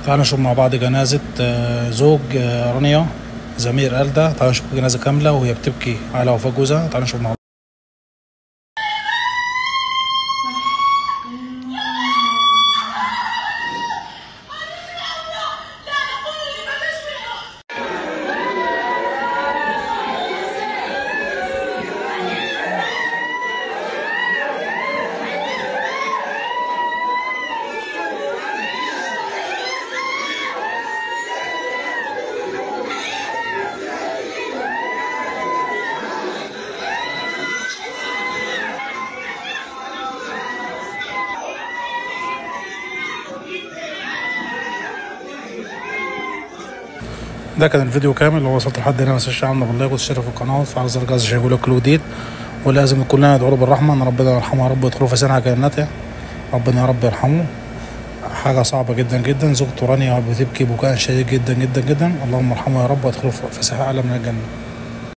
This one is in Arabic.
تعالوا نشوف مع بعض جنازة زوج رانيا زمير آلدة. تعالوا نشوف الجنازة كاملة وهي بتبكي على وفاة جوزها. تعالوا نشوف مع بعض. ده كان الفيديو كامل. لو وصلت لحد هنا متنساش تعمل باللايك وتشترك في القناه وتفعل زر الجرس عشان يجيلك كل جديد. ولازم كلنا ندعو له بالرحمه ان ربنا يرحمه يا رب ويدخله في سنها جنته. ربنا يا رب يرحمه. حاجه صعبه جدا جدا. زوجته رانيا بتبكي بكاء شديد جدا جدا جدا. اللهم ارحمه يا رب وادخله في ساحه اعلى من الجنه.